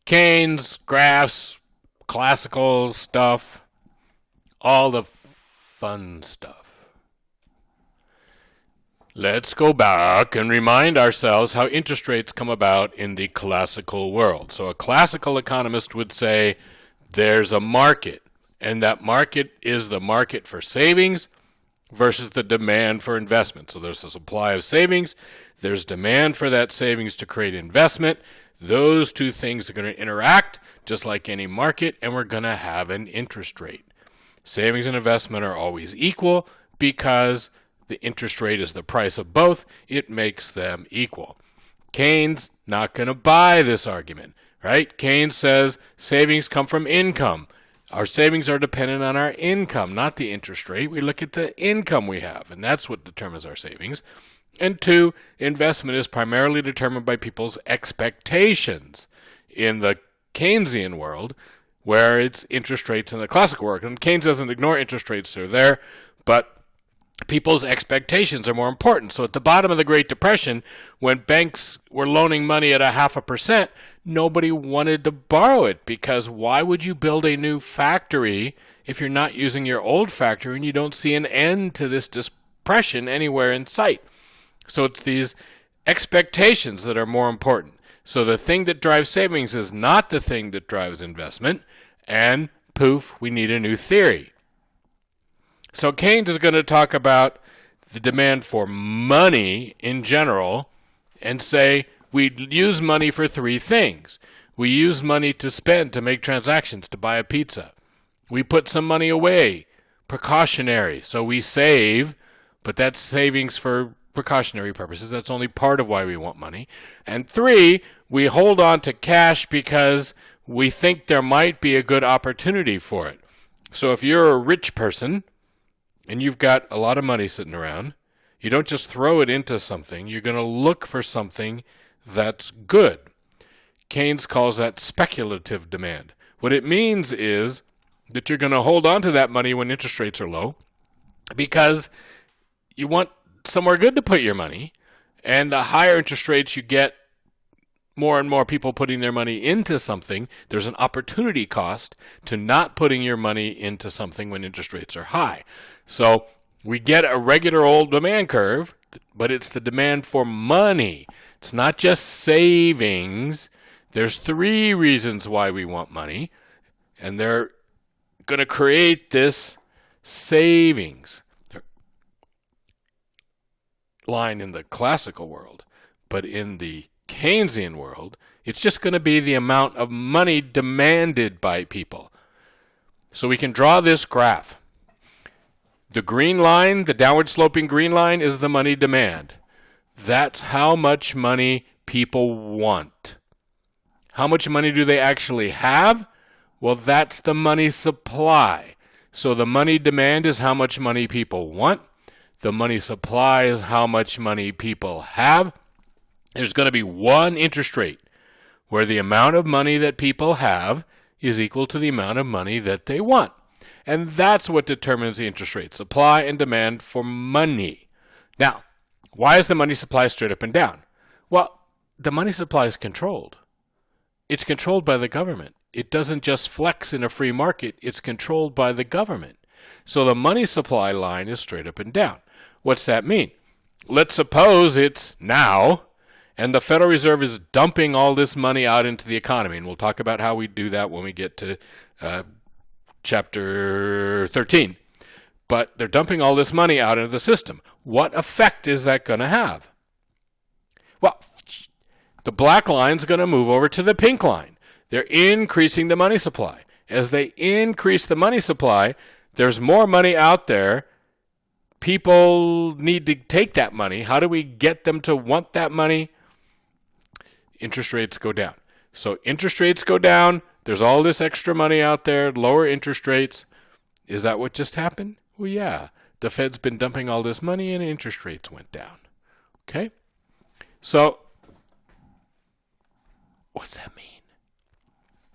Keynes, graphs, classical stuff, all the fun stuff. Let's go back and remind ourselves how interest rates come about in the classical world. So a classical economist would say there's a market, and that market is the market for savings versus the demand for investment. So there's a supply of savings, there's demand for that savings to create investment. Those two things are going to interact just like any market, and we're going to have an interest rate. Savings and investment are always equal because the interest rate is the price of both. It makes them equal. Keynes not going to buy this argument, right? Keynes says savings come from income. Our savings are dependent on our income, not the interest rate. We look at the income we have, and that's what determines our savings. And two, investment is primarily determined by people's expectations. In the Keynesian world, where it's interest rates in the classical world, and Keynes doesn't ignore interest rates, they're there, but people's expectations are more important. So at the bottom of the Great Depression, when banks were loaning money at 0.5%, nobody wanted to borrow it, because why would you build a new factory if you're not using your old factory and you don't see an end to this depression anywhere in sight? So it's these expectations that are more important. So the thing that drives savings is not the thing that drives investment, and poof, we need a new theory. So Keynes is going to talk about the demand for money in general and say we use money for three things. We use money to spend, to make transactions, to buy a pizza. We put some money away, precautionary, so we save, but that's savings for precautionary purposes. That's only part of why we want money. And three, we hold on to cash because we think there might be a good opportunity for it. So if you're a rich person and you've got a lot of money sitting around, you don't just throw it into something. You're going to look for something that's good. Keynes calls that speculative demand. What it means is that you're going to hold on to that money when interest rates are low because you want somewhere good to put your money, and the higher interest rates you get, more and more people putting their money into something, there's an opportunity cost to not putting your money into something when interest rates are high. So we get a regular old demand curve, but it's the demand for money. It's not just savings. There's three reasons why we want money, and they're going to create this savings line in the classical world. But in the Keynesian world, it's just going to be the amount of money demanded by people. So we can draw this graph. The green line, the downward sloping green line, is the money demand. That's how much money people want. How much money do they actually have? Well, that's the money supply. So the money demand is how much money people want. The money supply is how much money people have. There's going to be one interest rate where the amount of money that people have is equal to the amount of money that they want. And that's what determines the interest rate, supply and demand for money. Now, why is the money supply straight up and down? Well, the money supply is controlled. It's controlled by the government. It doesn't just flex in a free market. It's controlled by the government. So the money supply line is straight up and down. What's that mean? Let's suppose it's now, and the Federal Reserve is dumping all this money out into the economy. And we'll talk about how we do that when we get to chapter 13. But they're dumping all this money out into the system. What effect is that going to have? Well, the black line's going to move over to the pink line. They're increasing the money supply. As they increase the money supply, there's more money out there. People need to take that money. How do we get them to want that money? Interest rates go down. So interest rates go down. There's all this extra money out there, lower interest rates. Is that what just happened? Well, yeah. The Fed's been dumping all this money and interest rates went down. Okay? So, what's that mean?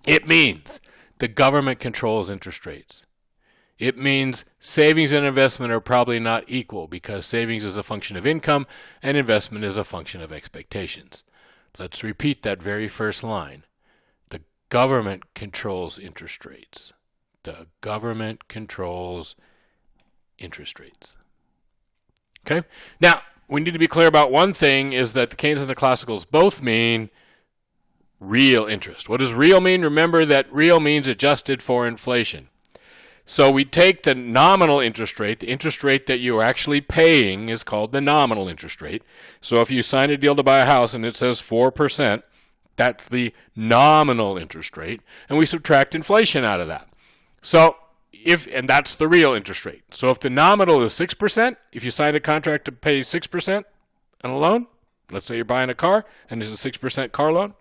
It means the government controls interest rates. It means savings and investment are probably not equal because savings is a function of income and investment is a function of expectations. Let's repeat that very first line. The government controls interest rates. The government controls interest rates. Okay? Now, we need to be clear about one thing, is that the Keynes and the classicals both mean real interest. What does real mean? Remember that real means adjusted for inflation. So we take the nominal interest rate. The interest rate that you are actually paying is called the nominal interest rate. So if you sign a deal to buy a house and it says 4%, that's the nominal interest rate, and we subtract inflation out of that. So and that's the real interest rate. So if the nominal is 6%, if you sign a contract to pay 6% on a loan, let's say you're buying a car and it's a 6% car loan,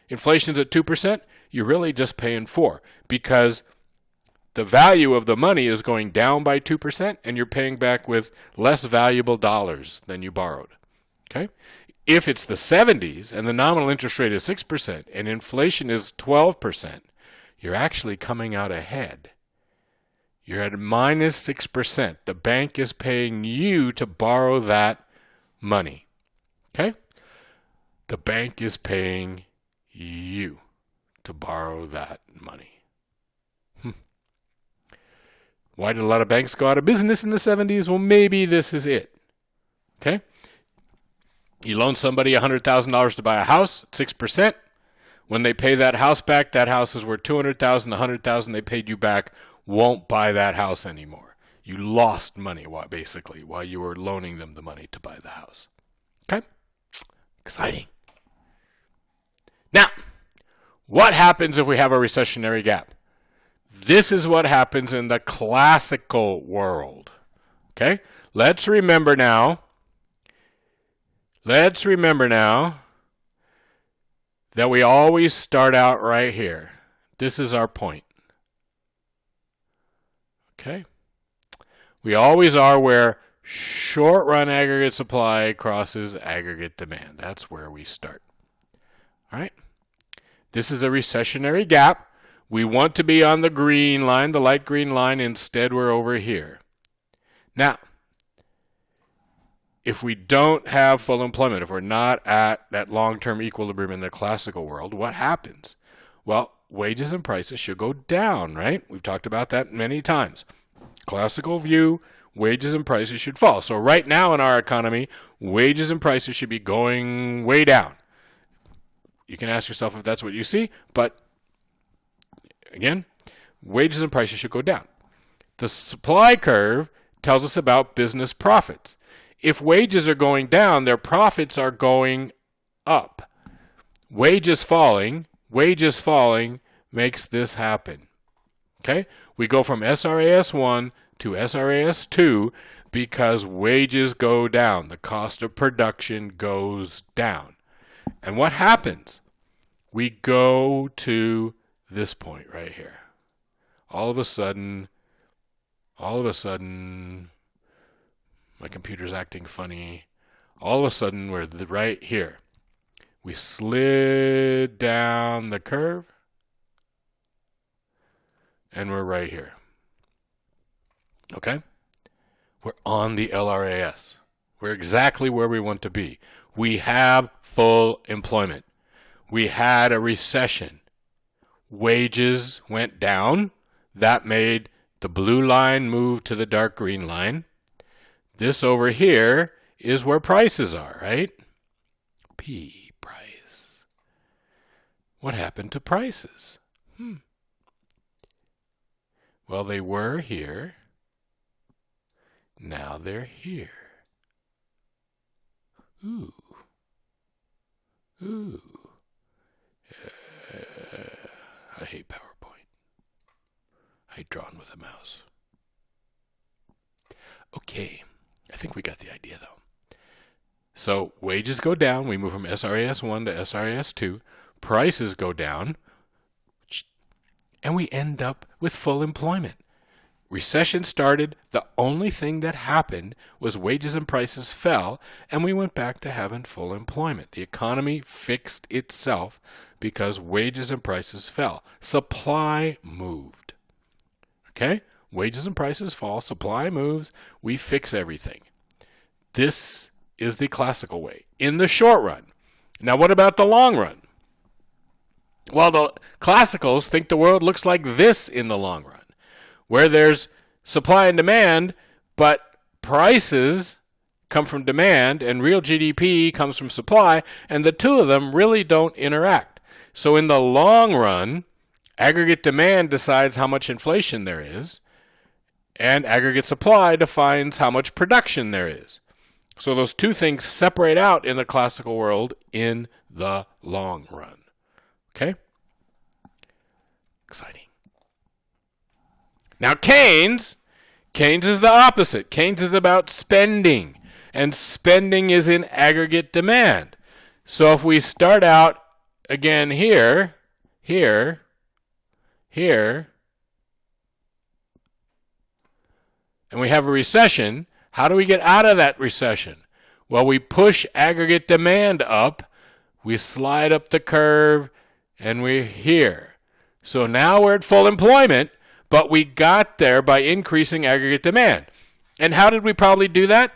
inflation's at 2%, you're really just paying 4%, because the value of the money is going down by 2% and you're paying back with less valuable dollars than you borrowed. Okay? If it's the 70s and the nominal interest rate is 6% and inflation is 12%, you're actually coming out ahead. You're at minus 6%. The bank is paying you to borrow that money. Okay? The bank is paying you to borrow that money. Why did a lot of banks go out of business in the 70s? Well, maybe this is it. Okay? You loan somebody $100,000 to buy a house at 6%. When they pay that house back, that house is worth $200,000. $100,000 they paid you back won't buy that house anymore. You lost money, basically, while you were loaning them the money to buy the house. Okay? Exciting. Now, what happens if we have a recessionary gap? This is what happens in the classical world. Okay? Let's remember now that we always start out right here. This is our point. Okay? We always are where short-run aggregate supply crosses aggregate demand. That's where we start. All right? This is a recessionary gap. We want to be on the green line, the light green line. Instead, we're over here. Now, if we don't have full employment, if we're not at that long-term equilibrium in the classical world, what happens? Well, wages and prices should go down, right? We've talked about that many times. Classical view, wages and prices should fall. So right now in our economy, wages and prices should be going way down. You can ask yourself if that's what you see, but again, wages and prices should go down. The supply curve tells us about business profits. If wages are going down, their profits are going up. Wages falling makes this happen. Okay? We go from SRAS 1 to SRAS 2 because wages go down. The cost of production goes down. And what happens? We go to this point right here. All of a sudden, my computer's acting funny. All of a sudden, we're right here. We slid down the curve, and we're right here. Okay? We're on the LRAS. We're exactly where we want to be. We have full employment. We had a recession. Wages went down. That made the blue line move to the dark green line. This over here is where prices are, right? P price. What happened to prices? Well, they were here. Now they're here. Ooh. I hate PowerPoint. I hate drawing with a mouse. Okay. I think we got the idea, though. So wages go down. We move from SRAS 1 to SRAS 2. Prices go down. And we end up with full employment. Recession started. The only thing that happened was wages and prices fell, and we went back to having full employment. The economy fixed itself because wages and prices fell. Supply moved. Okay? Wages and prices fall. Supply moves. We fix everything. This is the classical way in the short run. Now, what about the long run? Well, the classicals think the world looks like this in the long run, where there's supply and demand, but prices come from demand and real GDP comes from supply, and the two of them really don't interact. So in the long run, aggregate demand decides how much inflation there is, and aggregate supply defines how much production there is. So those two things separate out in the classical world in the long run. Okay? Exciting. Now Keynes is the opposite. Keynes is about spending, and spending is in aggregate demand. So if we start out again here, and we have a recession, how do we get out of that recession? Well, we push aggregate demand up, we slide up the curve, and we're here. So now we're at full employment, but we got there by increasing aggregate demand. And how did we probably do that?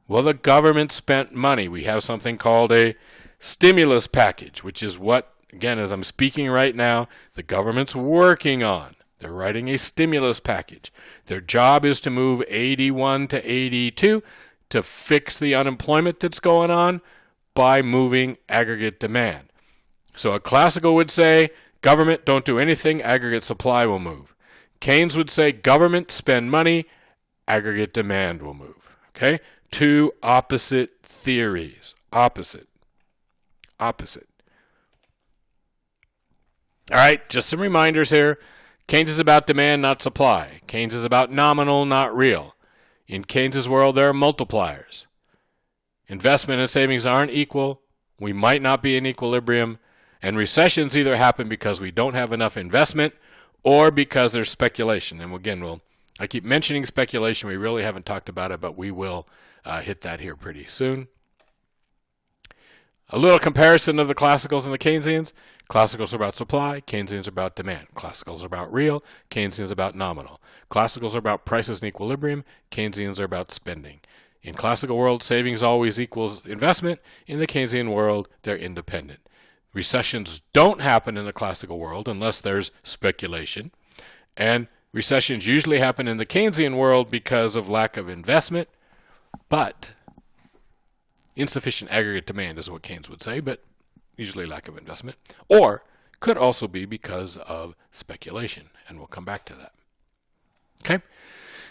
Well, the government spent money. We have something called a stimulus package, which is what, again, as I'm speaking right now, the government's working on. They're writing a stimulus package. Their job is to move 81 to 82 to fix the unemployment that's going on by moving aggregate demand. So a classical would say, government, don't do anything, aggregate supply will move. Keynes would say, government, spend money, aggregate demand will move. Okay? Two opposite theories. Opposite. All right, just some reminders here. Keynes is about demand, not supply. Keynes is about nominal, not real. In Keynes' world, there are multipliers. Investment and savings aren't equal. We might not be in equilibrium. And recessions either happen because we don't have enough investment or because there's speculation. And again, I keep mentioning speculation. We really haven't talked about it, but we will hit that here pretty soon. A little comparison of the classicals and the Keynesians. Classicals are about supply, Keynesians are about demand. Classicals are about real, Keynesians are about nominal. Classicals are about prices and equilibrium, Keynesians are about spending. In classical world, savings always equals investment. In the Keynesian world, they're independent. Recessions don't happen in the classical world unless there's speculation. And recessions usually happen in the Keynesian world because of lack of investment, but insufficient aggregate demand is what Keynes would say, but usually lack of investment, or could also be because of speculation, and we'll come back to that. Okay?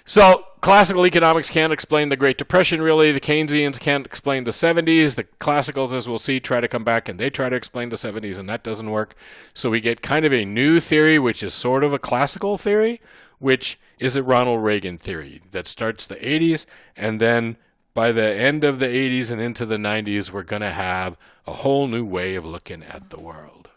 So classical economics can't explain the Great Depression, really. The Keynesians can't explain the 70s. The classicals, as we'll see, try to come back, and they try to explain the 70s, and that doesn't work. So we get kind of a new theory, which is sort of a classical theory, which is a Ronald Reagan theory that starts the 80s, and then by the end of the 80s and into the 90s, we're going to have a whole new way of looking at the world.